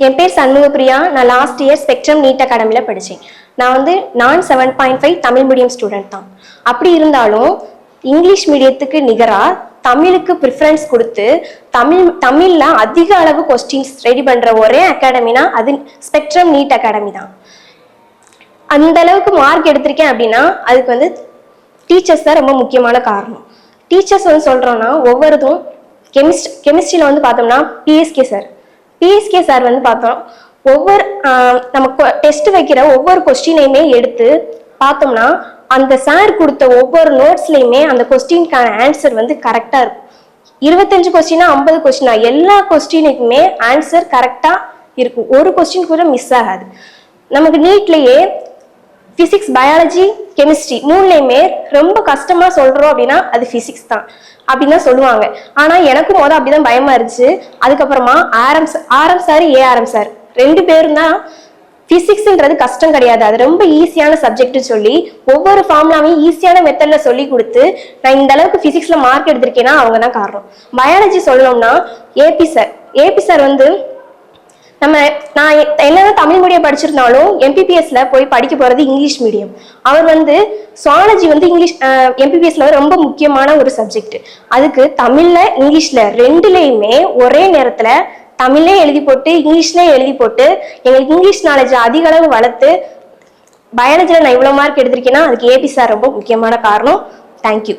என் பேர் சண்முகப்பிரியா. நான் last year spectrum NEET அகாடமியில் படித்தேன். நான் 7.5 தமிழ் மீடியம் ஸ்டூடெண்ட் தான். அப்படி இருந்தாலும் இங்கிலீஷ் மீடியத்துக்கு நிகராக தமிழுக்கு ப்ரிஃபரன்ஸ் கொடுத்து தமிழில் அதிக அளவு கொஸ்டின்ஸ் ரெடி பண்ணுற ஒரே அகாடமினா அது ஸ்பெக்ட்ரம் நீட் அகாடமி தான். அந்த அளவுக்கு மார்க் எடுத்திருக்கேன் அப்படின்னா அதுக்கு டீச்சர்ஸ் தான் ரொம்ப முக்கியமான காரணம். டீச்சர்ஸ் சொல்கிறோன்னா ஒவ்வொருதும் கெமிஸ்ட்ரியில் பார்த்தோம்னா பிஎஸ்கே சார் பார்த்தோம் ஒவ்வொரு நமக்கு டெஸ்ட் வைக்கிற ஒவ்வொரு கொஸ்டினையுமே எடுத்து பார்த்தோம்னா அந்த சார் கொடுத்த ஒவ்வொரு நோட்ஸ்லையுமே அந்த கொஸ்டினுக்கான ஆன்சர் கரெக்டாக இருக்கும். 25 கொஸ்டினா 50 கொஸ்டினா எல்லா கொஸ்டினுக்குமே ஆன்சர் கரெக்டாக இருக்கும். ஒரு கொஸ்டின் கூட மிஸ் ஆகாது. நமக்கு நீட்லேயே பிசிக்ஸ், பயாலஜி, கெமிஸ்ட்ரி மூணுலையுமே ரொம்ப கஷ்டமாக சொல்கிறோம் அப்படின்னா அது பிசிக்ஸ் தான் அப்படின்னு தான் சொல்லுவாங்க. ஆனால் எனக்கும் அப்படிதான் பயமா இருந்துச்சு. அதுக்கப்புறமா ஆர்எம் சார், ஏஆர்எம் சார் 2 பேரும் தான் பிசிக்ஸ்ன்றது கஷ்டம் கிடையாது, அது ரொம்ப ஈஸியான சப்ஜெக்ட் சொல்லி ஒவ்வொரு ஃபார்முலாவையும் ஈஸியான மெத்தட்ல சொல்லி கொடுத்து நான் இந்த அளவுக்கு பிசிக்ஸ்ல மார்க் எடுத்திருக்கேன்னா அவங்க தான் காரணம். பயாலஜி சொல்லணும்னா ஏபி சார் நான் என்னதான் தமிழ் மீடியம் படிச்சிருந்தாலும் எம்பிபிஎஸ்ல போய் படிக்க போறது இங்கிலீஷ் மீடியம். அவர் சுவாலஜி இங்கிலீஷ் எம்பிபிஎஸ்ல ரொம்ப முக்கியமான ஒரு சப்ஜெக்ட். அதுக்கு தமிழ்ல இங்கிலீஷ்ல ரெண்டுலையுமே ஒரே நேரத்துல தமிழ்லே எழுதி போட்டு இங்கிலீஷ்லேயே எழுதி போட்டு எங்களுக்கு இங்கிலீஷ் நாலேஜ் அதிக அளவு வளர்த்து பயாலஜியில் நான் இவ்வளோ மார்க் எடுத்திருக்கேன்னா அதுக்கு ஏபி சார் ரொம்ப முக்கியமான காரணம். தேங்க்யூ.